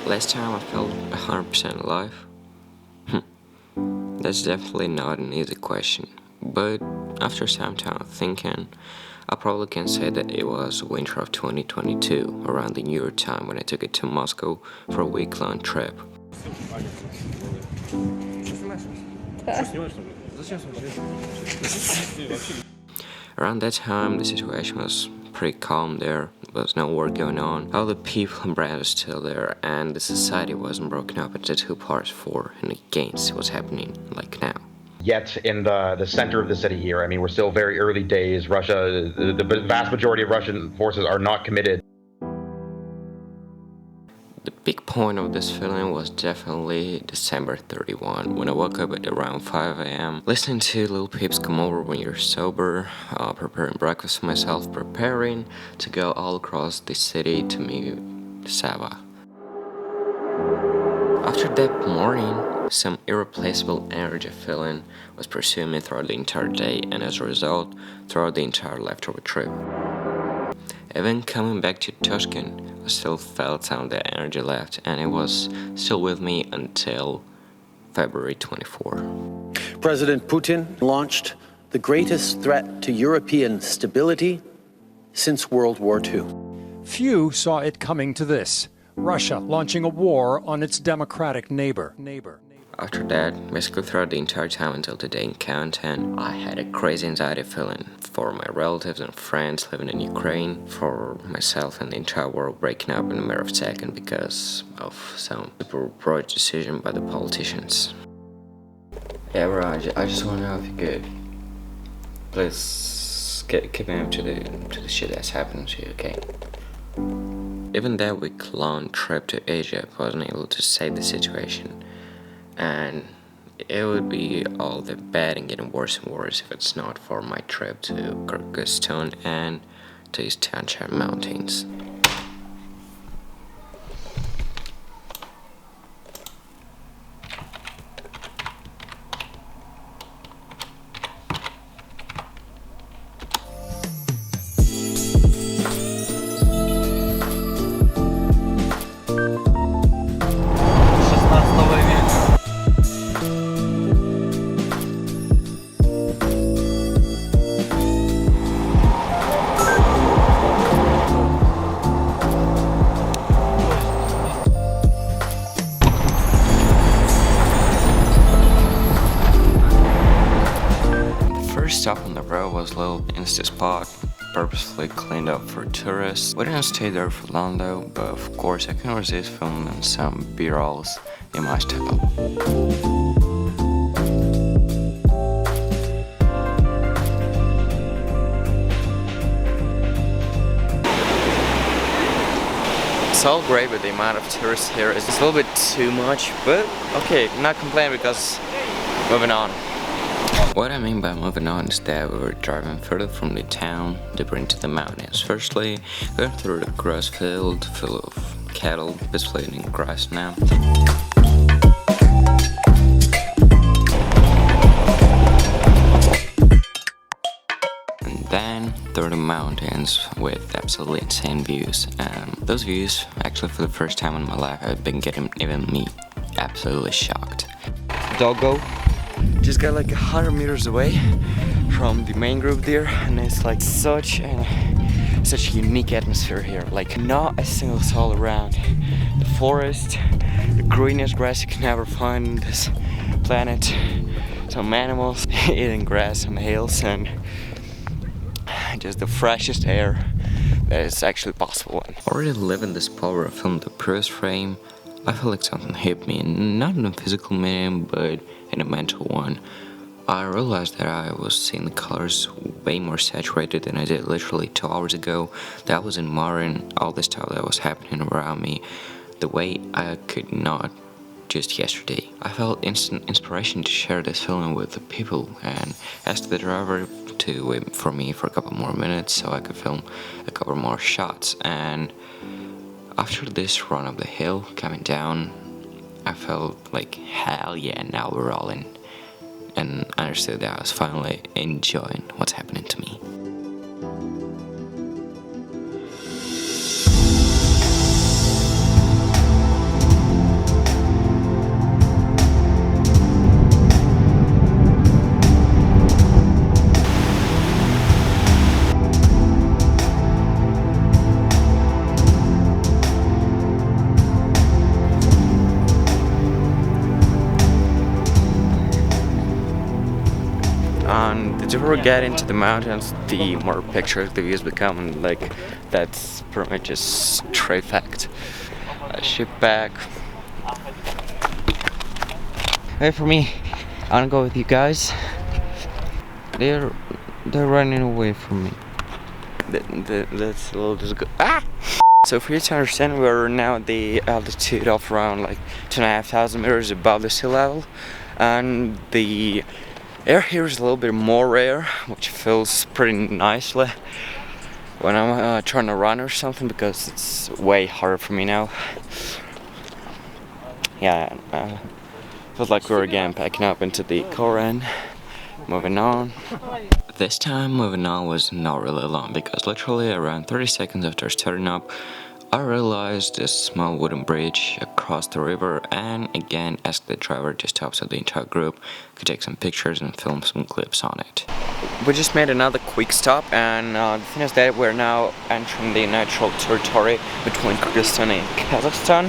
Last time I felt 100% alive? That's definitely not an easy question, but after some time thinking, I probably can say that it was winter of 2022, around the New Year time when I took it to Moscow for a week-long trip. Around that time, the situation was pretty calm there. There was no war going on. All the people and brands were still there, and the society wasn't broken up into two parts for and against what's happening like now. Yet in the center of the city here, I mean, we're still very early days. Russia, the vast majority of Russian forces are not committed. The big point of this feeling was definitely December 31, when I woke up at around 5 a.m. listening to little peeps come over when you're sober, preparing breakfast for myself, preparing to go all across the city to meet Sava. After that morning, some irreplaceable energy feeling was pursuing me throughout the entire day, and as a result, throughout the entire leftover trip. Even coming back to Tashkent, I still felt some of that energy left, and it was still with me until February 24. President Putin launched the greatest threat to European stability since World War II. Few saw it coming to this: Russia launching a war on its democratic neighbor. After that, basically throughout the entire time until today in quarantine, I had a crazy anxiety feeling for my relatives and friends living in Ukraine, for myself and the entire world breaking up in a matter of seconds because of some super broad decision by the politicians. Yeah, bro, I just want to know if you could please keep me up to the shit that's happening to you, okay? Even that week-long trip to Asia wasn't able to save the situation. And it would be all the bad and getting worse and worse if it's not for my trip to Kyrgyzstan and to East Tianshan Mountains. First stop on the road was a little Insta spot, purposefully cleaned up for tourists. We didn't stay there for long though, but of course I couldn't resist filming some B-rolls in my style. It's all great, but the amount of tourists here is a little bit too much, but okay, not complaining because moving on. What I mean by moving on is that we were driving further from the town, deeper into the mountains. Firstly, going through the grass field full of cattle, basically eating grass now. And then through the mountains with absolutely insane views. And those views, actually for the first time in my life, have been getting even me absolutely shocked. Doggo just got like 100 meters away from the main group there, and it's like such a unique atmosphere here. Like not a single soul around. The forest, the greenest grass you can ever find on this planet. Some animals eating grass on the hills, and just the freshest air that is actually possible. Already living this power of film the previous frame, I feel like something hit me, not in a physical meaning, but in a mental one. I realized that I was seeing the colors way more saturated than I did literally 2 hours ago. That I was admiring all the stuff that was happening around me the way I could not just yesterday. I felt instant inspiration to share this feeling with the people and asked the driver to wait for me for a couple more minutes so I could film a couple more shots. And after this run up the hill, coming down, I felt like, hell yeah, now we're all in. And I understood that I was finally enjoying what's happening to me. the deeper we get into the mountains, the more picturesque the views become, and like that's pretty much a straight fact. Ship back. Wait for me. I wanna go with you guys. They're running away from me. That's a little disgusting. Ah! So for you to understand, we're now at the altitude of around like 2,500 meters above the sea level, and the air here is a little bit more rare, which feels pretty nicely when I'm trying to run or something, because it's way harder for me now. Yeah, feels like we're again packing up into the car and moving on. This time moving on was not really long, because literally around 30 seconds after starting up, I realized this small wooden bridge across the river, and again asked the driver to stop so the entire group could take some pictures and film some clips on it. We just made another quick stop, and the thing is that we're now entering the natural territory between Kyrgyzstan and Kazakhstan,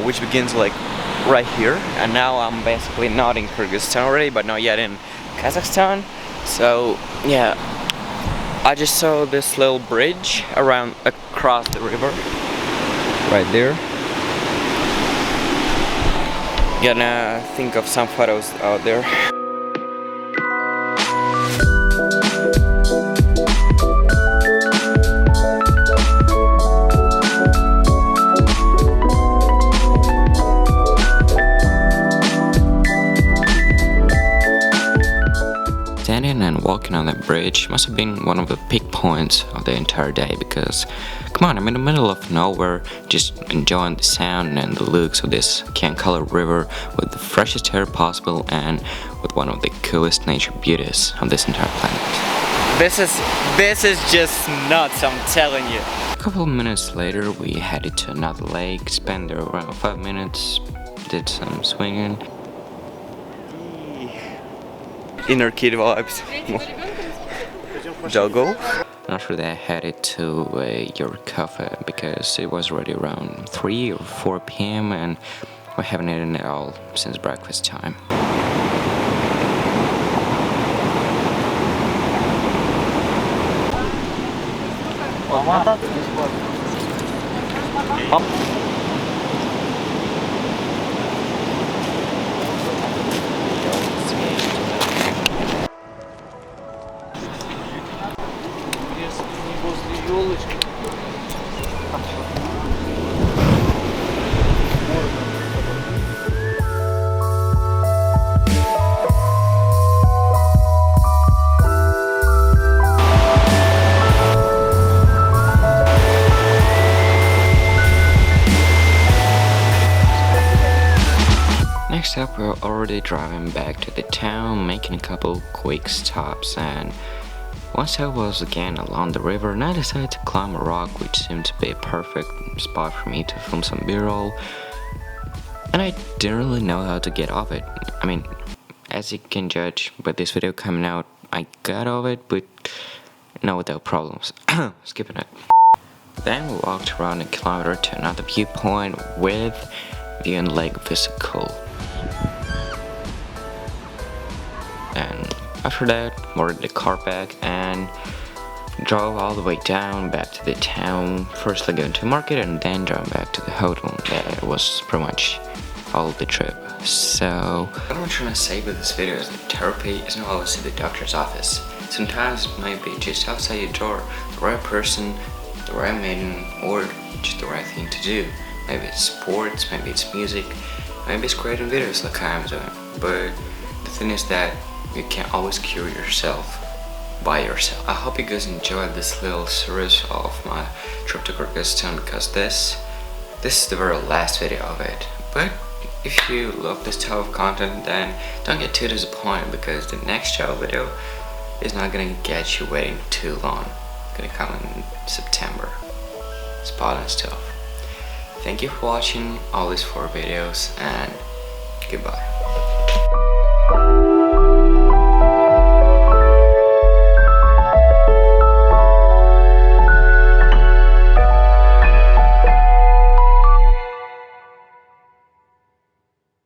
which begins like right here, and now I'm basically not in Kyrgyzstan already, but not yet in Kazakhstan. So yeah, I just saw this little bridge across the river right there. Gonna think of some photos out there. Standing and walking on that bridge must have been one of the peak points of the entire day, because come on, I'm in the middle of nowhere, just enjoying the sound and the looks of this can-colored river with the freshest air possible and with one of the coolest nature beauties of this entire planet. This is just nuts, I'm telling you. A couple of minutes later we headed to another lake, spent there around 5 minutes, did some swinging. Inner kid vibes. Doggo. After that, I headed to your cafe, because it was already around 3 or 4 p.m. and we haven't eaten at all since breakfast time. Next up, we're already driving back to the town, making a couple quick stops, and once I was again along the river, and I decided to climb a rock, which seemed to be a perfect spot for me to film some b-roll, and I didn't really know how to get off it. I mean, as you can judge by this video coming out, I got off it, but not without problems. Skipping it. Then we walked around a kilometer to another viewpoint with view and lake visible. And after that, ordered the car back and drove all the way down back to the town, firstly going to the market and then drove back to the hotel. That was pretty much all the trip. So what I'm trying to say with this video is that therapy isn't always at the doctor's office. Sometimes it might be just outside your door, the right person, the right meeting, or just the right thing to do. Maybe it's sports, maybe it's music, maybe it's creating videos like I'm doing. But the thing is that you can't always cure yourself by yourself. I hope you guys enjoyed this little series of my trip to Kyrgyzstan, because this is the very last video of it. But if you love this type of content, then don't get too disappointed, because the next travel video is not gonna get you waiting too long. It's gonna come in September. Spot and stuff. Thank you for watching all these 4 videos, and goodbye.